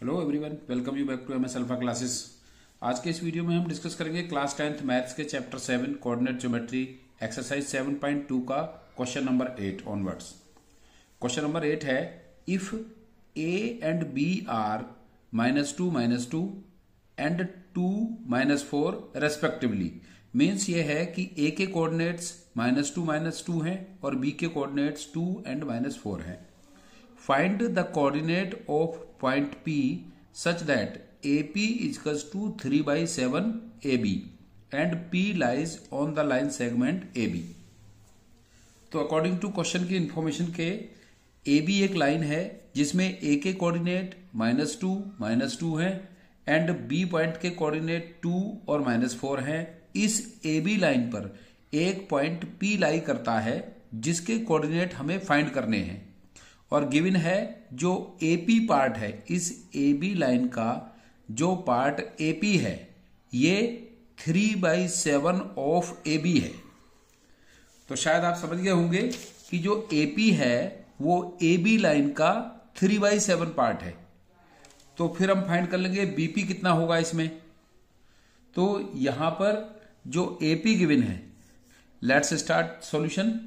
Hello everyone, welcome you back to MS alpha classes. आज के इस वीडियो में हम डिस्कस करेंगे क्लास 10th मैथ्स के चैप्टर 7 कोऑर्डिनेट ज्योमेट्री एक्सरसाइज 7.2 का question number 8 onwards. Question number 8 है if a and b are -2 -2 and 2 -4 respectively. Means ये है कि a के कोऑर्डिनेट्स -2 -2 हैं और b के कोऑर्डिनेट्स 2 एंड -4 हैं। Find the coordinate of point P such that AP is equals to 3/7 AB and P lies on the line segment AB। तो according to question की इंफॉर्मेशन के AB एक line है जिसमें A के coordinate -2 -2 हैं and B point के coordinate 2 और -4 हैं। इस AB लाइन पर एक पॉइंट P लाई करता है जिसके कोऑर्डिनेट हमें फाइंड करने हैं और गिवन है जो AP पार्ट है, इस AB लाइन का जो पार्ट AP है ये 3/7 ऑफ AB है। तो शायद आप समझ गए होंगे कि जो AP है वो AB लाइन का 3/7 पार्ट है। तो फिर हम फाइंड कर लेंगे BP कितना होगा इसमें। तो यहां पर जो AP गिवन है, let's start solution.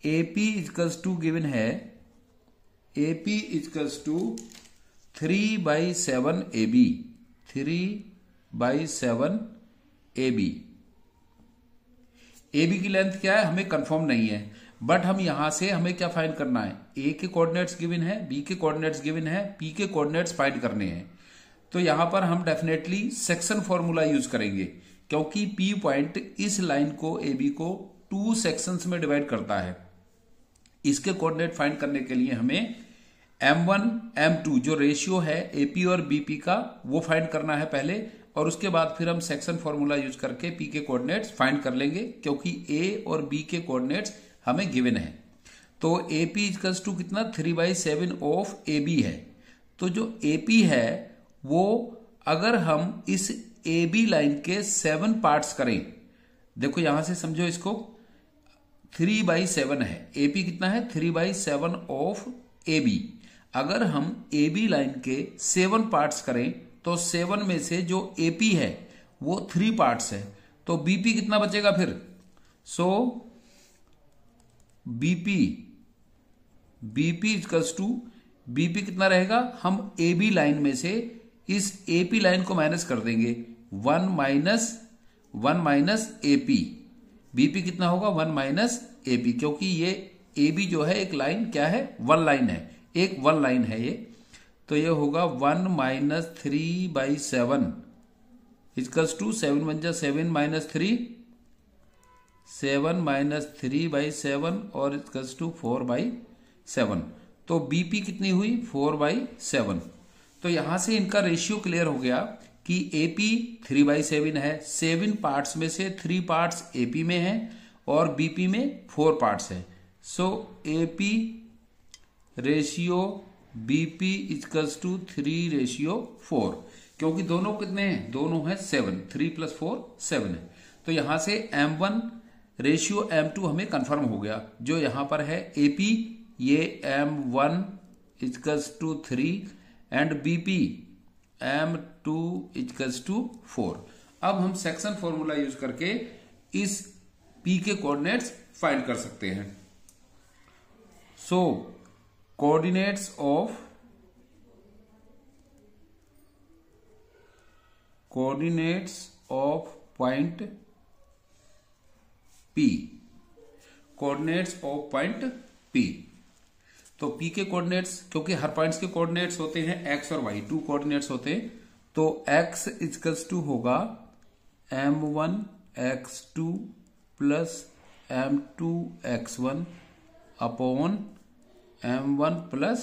AP equals to given है AP equals to 3/7 AB, 3/7 AB। AB की लेंथ क्या है हमें कंफर्म नहीं है, बट हम यहां से हमें क्या फाइंड करना है, A के कोऑर्डिनेट्स गिवन है, B के कोऑर्डिनेट्स गिवन है, P के कोऑर्डिनेट्स फाइंड करने हैं। तो यहां पर हम डेफिनेटली सेक्शन फॉर्मूला यूज करेंगे क्योंकि P पॉइंट इस लाइन को AB को 2 सेक्शंस में डिवाइड करता है। इसके कोऑर्डिनेट फाइंड करने के लिए हमें M1 M2 जो रेशियो है AP और BP का वो फाइंड करना है पहले, और उसके बाद फिर हम सेक्शन फॉर्मूला यूज करके P के कोऑर्डिनेट्स फाइंड कर लेंगे क्योंकि A और B के कोऑर्डिनेट्स हमें गिवन है। तो AP इक्वल्स टू कितना 3/7 ऑफ AB है। तो जो AP है वो अगर हम इस AB लाइन के 7 पार्ट्स करें, देखो यहां से समझो इसको, 3/7 है। AP कितना है 3/7 ऑफ AB। अगर हम AB लाइन के 7 पार्ट्स करें तो 7 में से जो AP है वो 3 पार्ट्स है, तो BP कितना बचेगा फिर। सो BP इक्वल्स टू BP कितना रहेगा, हम AB लाइन में से इस AP लाइन को माइनस कर देंगे, 1 माइनस AP। BP कितना होगा 1 AP, क्योंकि ये AB जो है एक लाइन क्या है, वन लाइन है, एक वन लाइन है ये। तो ये होगा 1 - 3/7 इक्वल्स टू 7 × 7 - 3, 7 - 3/7 और इक्वल्स टू 4/7। तो BP कितनी हुई 4/7। तो यहां से इनका रेशियो क्लियर हो गया कि AP 3/7 है, 7 पार्ट्स में से 3 पार्ट्स AP में है और BP में 4 पार्ट्स है। So AP ratio BP equals to 3/4, क्योंकि दोनों कितने हैं, दोनों हैं 7, 3 + 4 7 है। तो यहां से M1 रेशियो M2 हमें कंफर्म हो गया। जो यहां पर है AP ये M1 equals to 3 and BP M2 equals to 4। अब हम सेक्शन फॉर्मूला यूज करके इस P के कोऑर्डिनेट्स फाइंड कर सकते हैं। सो coordinates of point P, coordinates of point P। तो P के कोऑर्डिनेट्स, क्योंकि हर पॉइंट्स के कोऑर्डिनेट्स होते हैं x और y, 2 कोऑर्डिनेट्स होते हैं। तो x इक्वल्स टू होगा M1 x2 plus M2 x1 upon M1 plus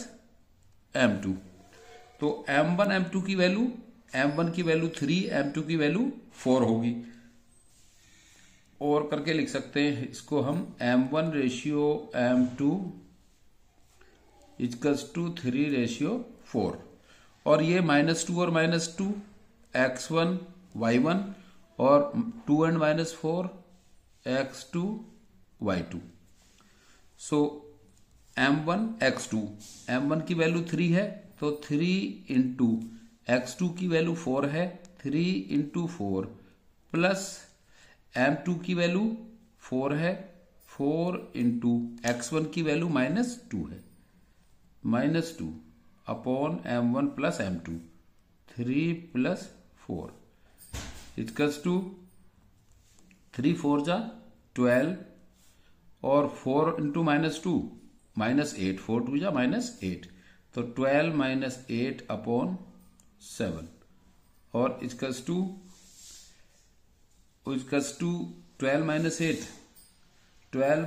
M2। तो M1 M2 की वैल्यू, M1 की वैल्यू 3, M2 की वैल्यू 4 होगी, और करके लिख सकते हैं इसको हम M1 ratio M2 equals to 3/4। और ये -2 और -2 x1 y1 और 2 and -4 x2 y2। So M1 x2, M1 की वैल्यू 3 है तो 3 × x2 की वैल्यू 4 है, 3 इंटू 4 प्लस m2 की वैल्यू 4 है, 4 इंटू x1 की वैल्यू -2 है, -2 upon m1 plus m2, 3 plus 4 equals to 3 4 जा 12 और 4 इंटू -2 -8, 4 2 जा -8, तो 12 -8 अपॉन 7 और इक्वल्स टू 12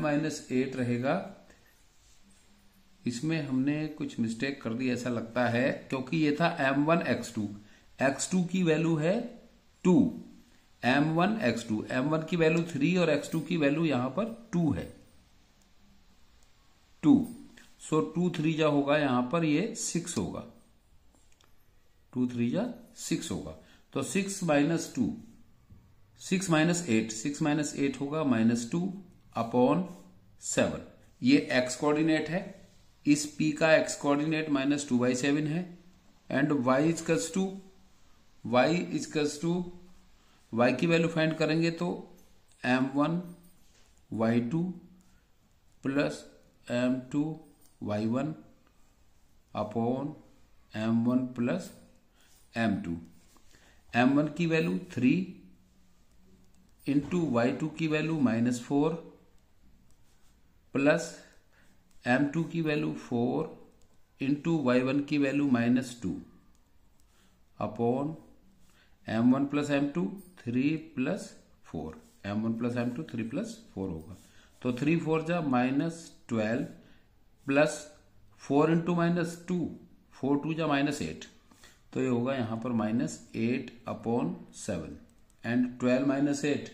-8 रहेगा। इसमें हमने कुछ मिस्टेक कर दी ऐसा लगता है, क्योंकि ये था m1 x2 की वैल्यू है 2, m1 x2, m1 की वैल्यू 3 और x2 की वैल्यू यहां पर 2 है, 2, सो 2 3 जा होगा यहां पर ये 6 होगा, 2 3 जा 6 होगा, तो 6 -2 6 -8 होगा -2 अपॉन 7। ये x कोऑर्डिनेट है, इस p का x कोऑर्डिनेट -2/7 है, एंड y की वैल्यू फाइंड करेंगे तो m1 y2 plus m2 y1 upon m1 plus m2, m1 की वैल्यू 3 इंटू y2 की वैल्यू -4 प्लस m2 की वैल्यू 4 इंटू y1 की value -2 upon m1 plus m2 3 plus 4, m1 plus m2 3 plus 4 होगा, तो 3 4 जा -12 plus 4 into -2 4 2 जा -8, तो ये होगा यहां पर -8 upon 7 and 12 -8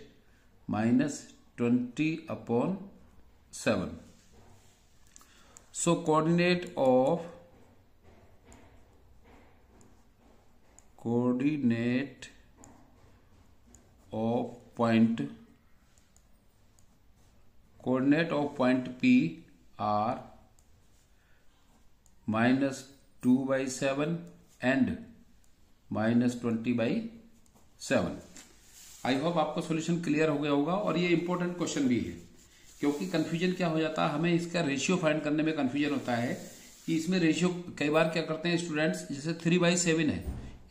-20 upon 7। So coordinate of point P are -2/7 and -20/7। I hope आपको सॉल्यूशन क्लियर हो गया होगा, और ये इंपॉर्टेंट क्वेश्चन भी है, क्योंकि कंफ्यूजन क्या हो जाता है, हमें इसका रेशियो फाइंड करने में कंफ्यूजन होता है कि इसमें रेशियो कई बार क्या करते हैं स्टूडेंट्स, जैसे 3/7 है,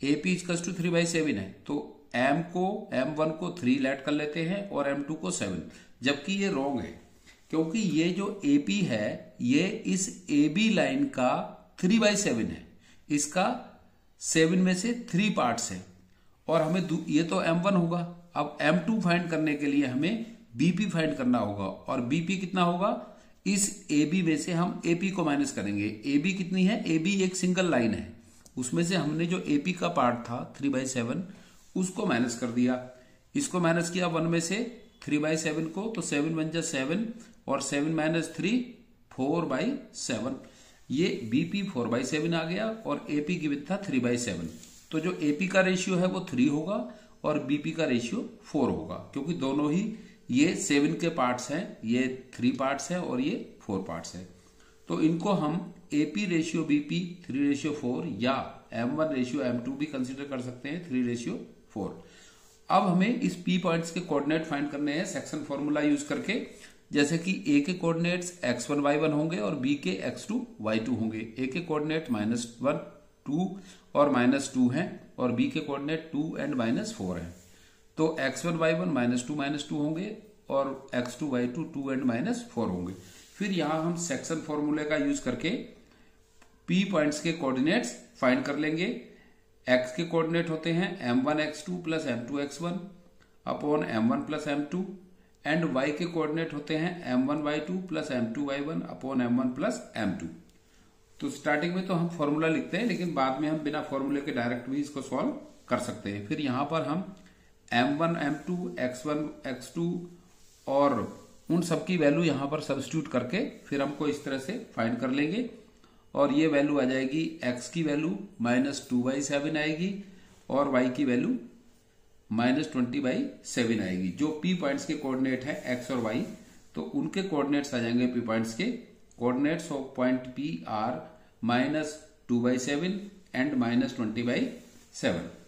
AP = 3/7 है, तो m1 को 3 लेट कर लेते हैं और m2 को 7, जबकि ये रॉन्ग है, क्योंकि ये जो AP है ये इस AB लाइन का 3/7 है, इसका 7 में से 3 पार्ट्स है, और हमें ये तो m1 होगा। अब m2 फाइंड करने के लिए हमें BP फाइंड करना होगा, और BP कितना होगा, इस AB में से हम AP को माइनस करेंगे। AB कितनी है, AB एक सिंगल लाइन है, उसमें से हमने जो AP का पार्ट था 3/7 उसको माइनस कर दिया, इसको माइनस किया 1 में से 3/7 को, तो 7 1 जा 7 और 7 - 3 4/7, ये BP 4/7 आ गया और AP की विथ था 3/7, तो जो AP का रेशियो है वो 3 होगा और BP का रेशियो 4 होगा, क्योंकि दोनों ही ये 7 के पार्ट्स हैं, ये 3 पार्ट्स हैं और ये 4 पार्ट्स हैं, तो इनको हम AP रेशियो BP 3/4 या M1 रेशियो M2 भी कंसिडर कर सकते हैं 3/4। अब हमें इस P पॉइंट्स के कोऑर्डिनेट फाइंड करने हैं सेक्शन फॉर्मूला यूज करके, जैसे कि A के कोऑर्डिनेट्स x1 y1 होंगे और B के x2 y2 होंगे। A के कोऑर्डिनेट -1 2 और -2 हैं और B के कोऑर्डिनेट 2 एंड -4 हैं, तो x1 y1 -2 होंगे और x2 y2 2 एंड -4 होंगे। फिर यहां हम सेक्शन फॉर्मूले का यूज करके P पॉइंट्स के कोऑर्डिनेट्स फाइंड कर लेंगे। x के कोऑर्डिनेट होते हैं m1 x2 plus m2 x1 upon m1 plus m2, and y के कोऑर्डिनेट होते हैं m1 y2 plus m2 y1 upon m1 plus m2। तो स्टार्टिंग में तो हम फॉर्मूला लिखते हैं, लेकिन बाद में हम बिना फॉर्मूले के डायरेक्ट भी इसको सॉल्व कर सकते हैं। फिर यहां पर हम m1 m2 x1 x2 और उन सब की वैल्यू यहां पर सब्स्टिट्यूट करके फिर हमको इस तरह से फाइंड कर लेंगे, और ये वैल्यू आ जाएगी, x की वैल्यू -2/7 आएगी और y की वैल्यू -20/7 आएगी। जो P पॉइंट्स के कोऑर्डिनेट है x और y, तो उनके कोऑर्डिनेट्स आ जाएंगे P पॉइंट्स के। Coordinates of point P are -2/7 and -20/7। 7।